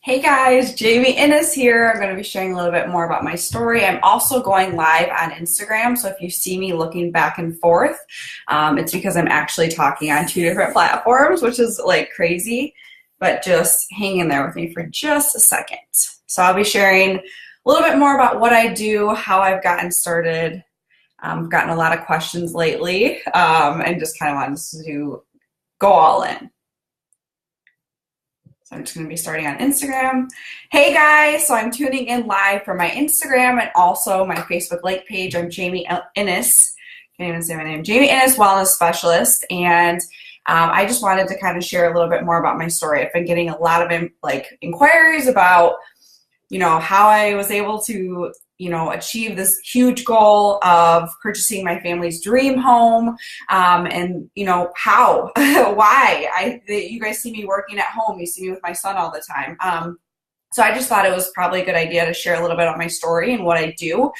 Hey guys, Jamie Innes here. I'm going to be sharing a little bit more about my story. I'm also going live on Instagram, so if you see me looking back and forth, it's because I'm actually talking on two different platforms, which is like crazy, but just hang in there with me for just a second. So I'll be sharing a little bit more about what I do, how I've gotten started. I've gotten a lot of questions lately, and just kind of wanted to go all in. So I'm just going to be starting on Instagram. Hey guys, so I'm tuning in live from my Instagram and also my Facebook like page. I'm Jamie Innes. Can't even say my name. Jamie Innes, Wellness Specialist, and I just wanted to kind of share a little bit more about my story. I've been getting a lot of inquiries about, how I was able to, achieve this huge goal of purchasing my family's dream home, and, how, why. You guys see me working at home. You see me with my son all the time. So I just thought it was probably a good idea to share a little bit of my story and what I do,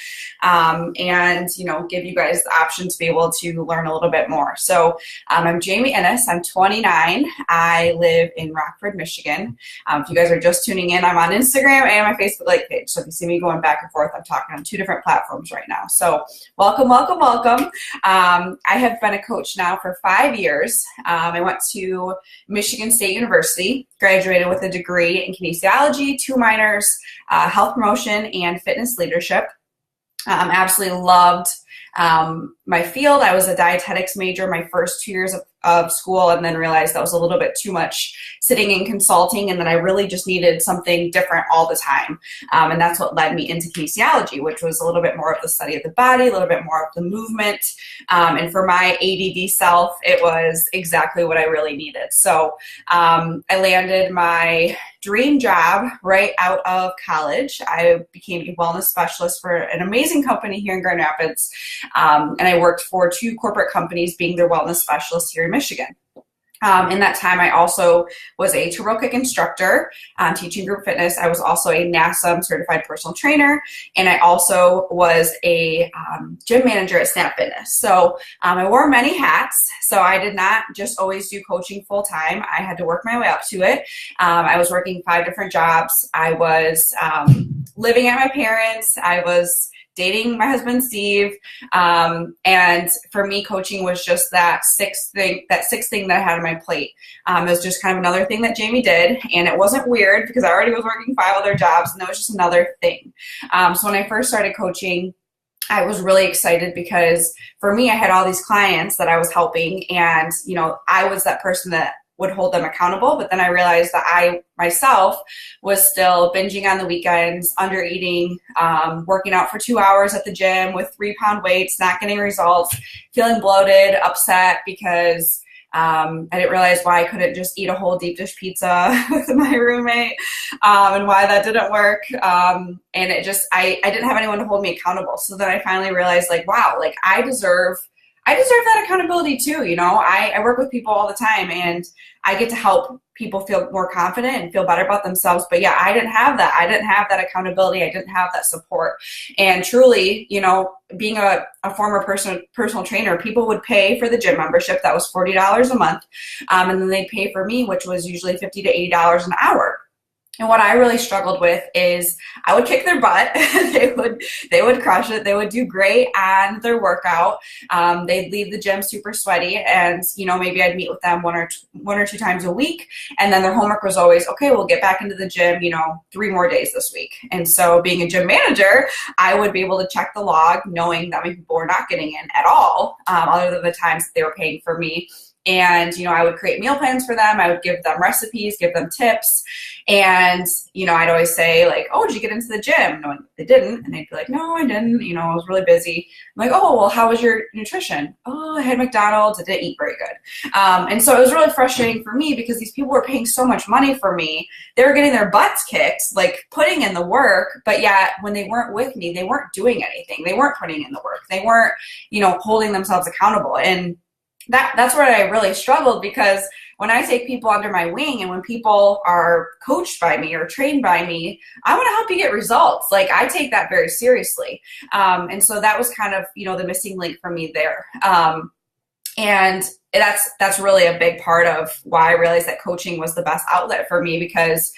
and give you guys the option to be able to learn a little bit more. So I'm Jamie Innes. I'm 29. I live in Rockford, Michigan. If you guys are just tuning in, I'm on Instagram and my Facebook like page. So if you see me going back and forth, I'm talking on two different platforms right now. So welcome, welcome, welcome. I have been a coach now for 5 years. I went to Michigan State University, graduated with a degree in kinesiology, 2 minors, health promotion and fitness leadership. Absolutely loved my field. I was a dietetics major my first 2 years of school, and then realized that was a little bit too much sitting in consulting, and that I really just needed something different all the time. And that's what led me into kinesiology, which was a little bit more of the study of the body, a little bit more of the movement. And for my ADD self, it was exactly what I really needed. So I landed my dream job right out of college. I became a wellness specialist for an amazing company here in Grand Rapids. And I worked for 2 corporate companies being their wellness specialist here in Michigan. In that time, I also was a turbo kick instructor, teaching group fitness. I was also a NASM certified personal trainer, and I also was a gym manager at Snap Fitness. So I wore many hats. So I did not just always do coaching full time. I had to work my way up to it. I was working 5 different jobs. I was living at my parents'. I was dating my husband, Steve. And for me, coaching was just that sixth thing that I had on my plate. It was just kind of another thing that Jamie did. And it wasn't weird because I already was working 5 other jobs, and that was just another thing. So when I first started coaching, I was really excited because for me, I had all these clients that I was helping, and, I was that person that would hold them accountable. But then I realized that I myself was still binging on the weekends, under eating, working out for 2 hours at the gym with 3-pound weights, not getting results, feeling bloated, upset because I didn't realize why I couldn't just eat a whole deep dish pizza with my roommate, and why that didn't work. And it just, I didn't have anyone to hold me accountable. So then I finally realized, wow, I deserve that accountability too. I work with people all the time, and I get to help people feel more confident and feel better about themselves. But yeah, I didn't have that. I didn't have that accountability. I didn't have that support. And truly, being a former personal trainer, people would pay for the gym membership. That was $40 a month. And then they'd pay for me, which was usually $50 to $80 an hour. And what I really struggled with is I would kick their butt. They would crush it. They would do great on their workout. They'd leave the gym super sweaty, and maybe I'd meet with them one or two times a week. And then their homework was always, okay, we'll get back into the gym, 3 more days this week. And so being a gym manager, I would be able to check the log, knowing that many people were not getting in at all, other than the times that they were paying for me. And, I would create meal plans for them. I would give them recipes, give them tips. And, I'd always say oh, did you get into the gym? No, they didn't. And they'd be like, no, I didn't. I was really busy. I'm like, oh, well, how was your nutrition? Oh, I had McDonald's. I didn't eat very good. And so it was really frustrating for me because these people were paying so much money for me. They were getting their butts kicked, putting in the work. But yet when they weren't with me, they weren't doing anything. They weren't putting in the work. They weren't, holding themselves accountable. And that's where I really struggled, because when I take people under my wing and when people are coached by me or trained by me, I want to help you get results. I take that very seriously. And so that was kind of, the missing link for me there. And that's really a big part of why I realized that coaching was the best outlet for me, because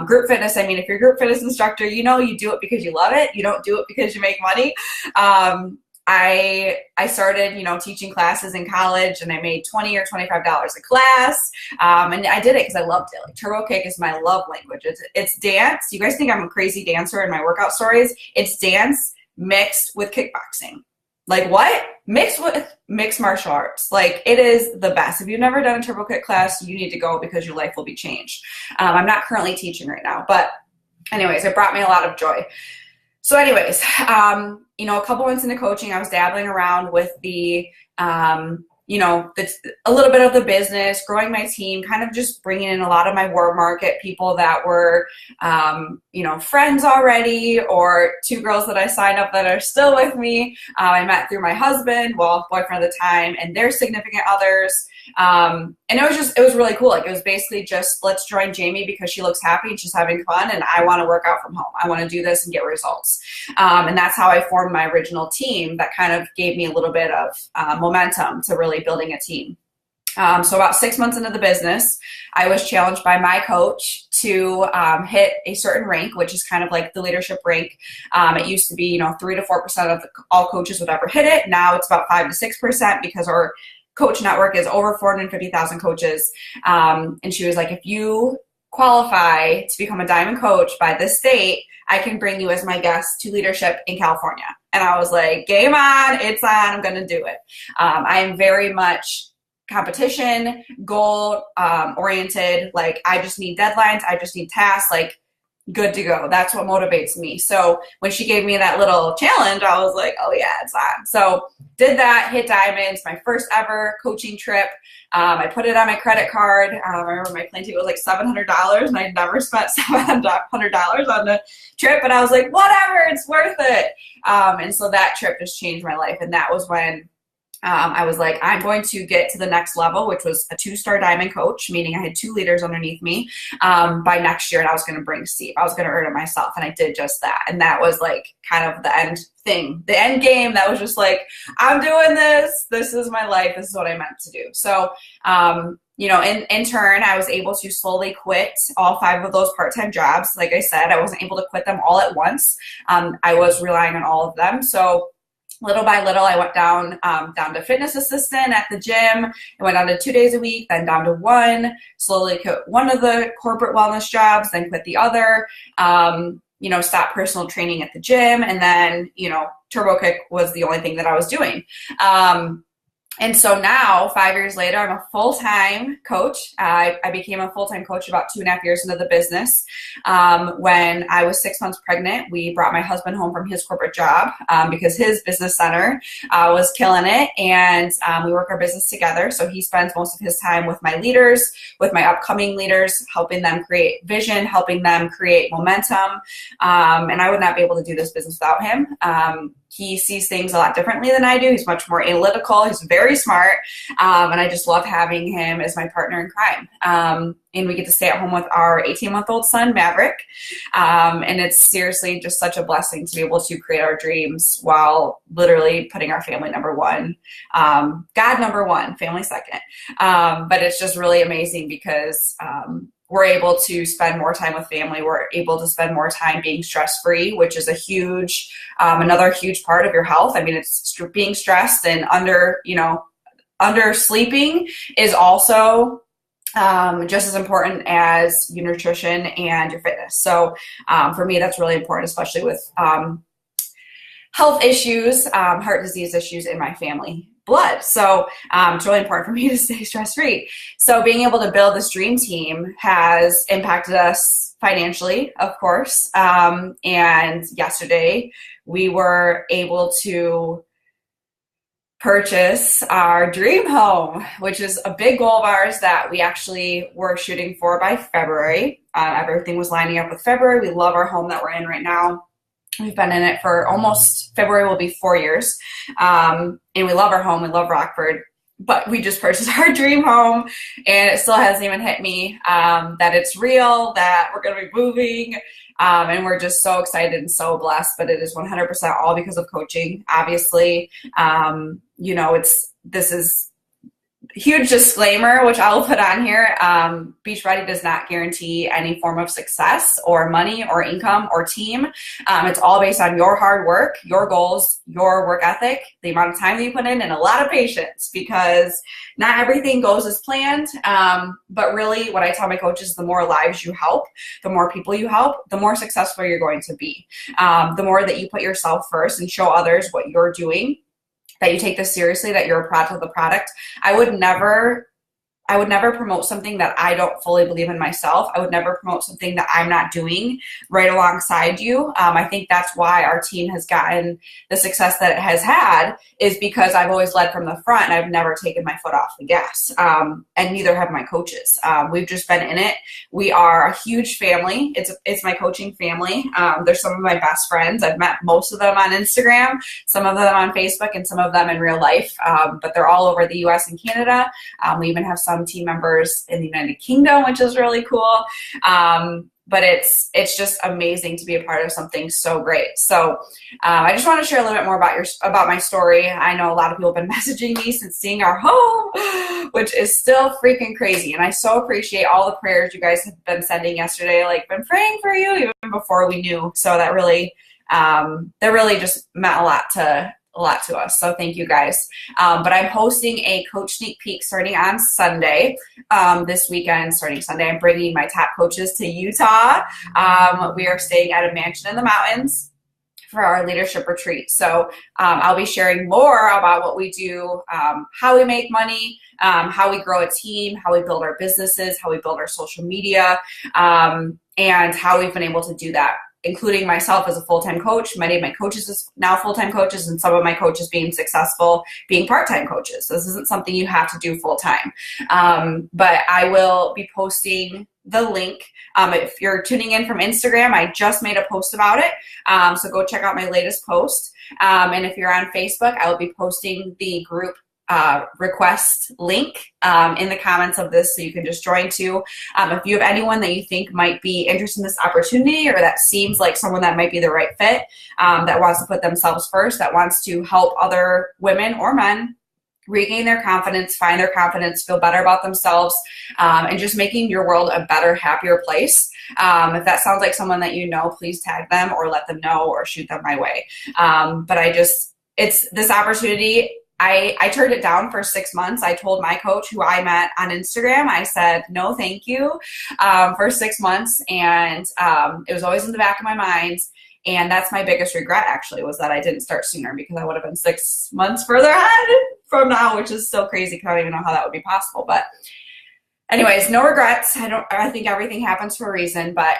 group fitness, I mean, if you're a group fitness instructor, you know, you do it because you love it. You don't do it because you make money. I started, you know, teaching classes in college, and I made $20 or $25 a class. And I did it because I loved it. Like, turbo kick is my love language. It's dance. You guys think I'm a crazy dancer in my workout stories? It's dance mixed with kickboxing. Like, what? Mixed with mixed martial arts. Like, it is the best. If you've never done a turbo kick class, you need to go, because your life will be changed. I'm not currently teaching right now, but anyways, it brought me a lot of joy. So anyways, you know, a couple months into coaching, I was dabbling around with the, you know, a little bit of the business, growing my team, kind of just bringing in a lot of my warm market people that were, you know, friends already, or two girls that I signed up that are still with me. I met through my husband, well, boyfriend at the time, and their significant others. And it was really cool. Like, it was basically just, let's join Jamie because she looks happy and she's having fun, and I want to work out from home. I want to do this and get results. And that's how I formed my original team. That kind of gave me a little bit of momentum to really building a team. So about 6 months into the business, I was challenged by my coach to hit a certain rank, which is kind of like the leadership rank. It used to be, you know, 3 to 4% of all coaches would ever hit it. Now it's about 5 to 6%, because our coach network is over 450,000 coaches. And she was like, if you qualify to become a diamond coach by this date, I can bring you as my guest to leadership in California. And I was like, game on, it's on, I'm going to do it. I am very much competition, goal oriented. Like, I just need deadlines. I just need tasks. Like, good to go. That's what motivates me. So when she gave me that little challenge, I was like, oh yeah, it's on. So did that, hit diamonds, my first ever coaching trip. I put it on my credit card. I remember my plane ticket was like $700, and I never spent $700 on the trip, but I was like, whatever, it's worth it. And so that trip just changed my life. And that was when I was like, I'm going to get to the next level, which was a 2-star diamond coach, meaning I had 2 leaders underneath me by next year, and I was going to bring Steve. I was going to earn it myself, and I did just that. And that was like kind of the end thing, the end game. That was just like, I'm doing this. This is my life. This is what I meant to do. So, you know, in turn, I was able to slowly quit all 5 of those part-time jobs. Like I said, I wasn't able to quit them all at once. I was relying on all of them. So little by little, I went down to fitness assistant at the gym. I went down to 2 days a week, then down to 1, slowly quit one of the corporate wellness jobs, then quit the other, you know, stopped personal training at the gym. And then, you know, turbo kick was the only thing that I was doing. And so now, 5 years later, I'm a full-time coach. I became a full-time coach about 2.5 years into the business. When I was 6 months pregnant, we brought my husband home from his corporate job because his business center was killing it, and we work our business together. So he spends most of his time with my leaders, with my upcoming leaders, helping them create vision, helping them create momentum. And I would not be able to do this business without him. He sees things a lot differently than I do. He's much more analytical. He's very smart. And I just love having him as my partner in crime. And we get to stay at home with our 18-month-old son, Maverick. And it's seriously just such a blessing to be able to create our dreams while literally putting our family number one. God number one, family second. But it's just really amazing because we're able to spend more time with family. We're able to spend more time being stress-free, which is a huge, another huge part of your health. I mean, it's being stressed and under sleeping is also just as important as your nutrition and your fitness. So for me, that's really important, especially with health issues, heart disease issues in my family blood. So it's really important for me to stay stress-free. So being able to build this dream team has impacted us financially, of course. And yesterday we were able to purchase our dream home, which is a big goal of ours that we actually were shooting for by February. Everything was lining up with February. We love our home that we're in right now. We've been in it for almost, February will be 4 years. And we love our home. We love Rockford. But we just purchased our dream home, and it still hasn't even hit me that it's real, that we're going to be moving. And we're just so excited and so blessed. But it is 100% all because of coaching. Obviously, you know, huge disclaimer, which I will put on here, Beachbody does not guarantee any form of success or money or income or team. It's all based on your hard work, your goals, your work ethic, the amount of time that you put in, and a lot of patience, because not everything goes as planned. But really what I tell my coaches, the more lives you help, the more people you help, the more successful you're going to be. The more that you put yourself first and show others what you're doing, that you take this seriously, that you're a product of the product. I would never promote something that I don't fully believe in myself. I would never promote something that I'm not doing right alongside you. I think that's why our team has gotten the success that it has had, is because I've always led from the front and I've never taken my foot off the gas. And neither have my coaches. We've just been in it. We are a huge family. It's my coaching family. They're some of my best friends. I've met most of them on Instagram, some of them on Facebook, and some of them in real life. But they're all over the US and Canada. We even have some team members in the United Kingdom, which is really cool. But it's just amazing to be a part of something so great. So I just want to share a little bit more about my story. I know a lot of people have been messaging me since seeing our home, which is still freaking crazy. And I so appreciate all the prayers you guys have been sending yesterday. Like, been praying for you even before we knew. So that really just meant a lot to us. So thank you guys. But I'm hosting a coach sneak peek starting on Sunday. This weekend, starting Sunday, I'm bringing my top coaches to Utah. We are staying at a mansion in the mountains for our leadership retreat. So I'll be sharing more about what we do, how we make money, how we grow a team, how we build our businesses, how we build our social media, and how we've been able to do that, including myself as a full-time coach, many of my coaches is now full-time coaches, and some of my coaches being successful being part-time coaches. This isn't something you have to do full-time. But I will be posting the link. If you're tuning in from Instagram, I just made a post about it. So go check out my latest post. And if you're on Facebook, I will be posting the group request link in the comments of this, so you can just join too. If you have anyone that you think might be interested in this opportunity, or that seems like someone that might be the right fit, that wants to put themselves first, that wants to help other women or men regain their confidence, find their confidence, feel better about themselves, and just making your world a better, happier place. If that sounds like someone that you know, please tag them or let them know or shoot them my way. But it's this opportunity. I turned it down for 6 months. I told my coach, who I met on Instagram, I said, no, thank you, for 6 months. And it was always in the back of my mind. And that's my biggest regret, actually, was that I didn't start sooner, because I would have been 6 months further ahead from now, which is still crazy because I don't even know how that would be possible. But anyways, no regrets. I think everything happens for a reason, but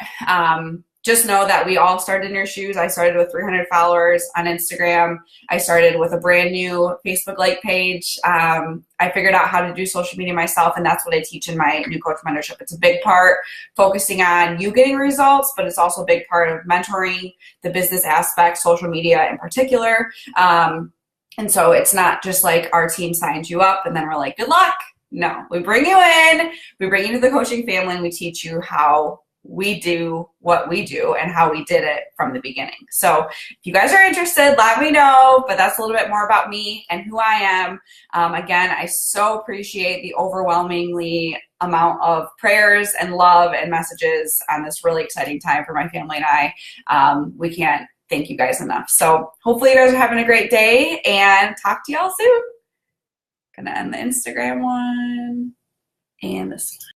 just know that we all started in your shoes. I started with 300 followers on Instagram. I started with a brand new Facebook like page. I figured out how to do social media myself, and that's what I teach in my new coach mentorship. It's a big part focusing on you getting results, but it's also a big part of mentoring the business aspect, social media in particular. And so it's not just like our team signs you up and then we're like, good luck. No, we bring you in, we bring you to the coaching family, and we teach you how we do what we do and how we did it from the beginning. So if you guys are interested, let me know. But that's a little bit more about me and who I am. Again, I so appreciate the overwhelmingly amount of prayers and love and messages on this really exciting time for my family and I. We can't thank you guys enough. So hopefully you guys are having a great day, and talk to y'all soon. Gonna end the Instagram one and this one.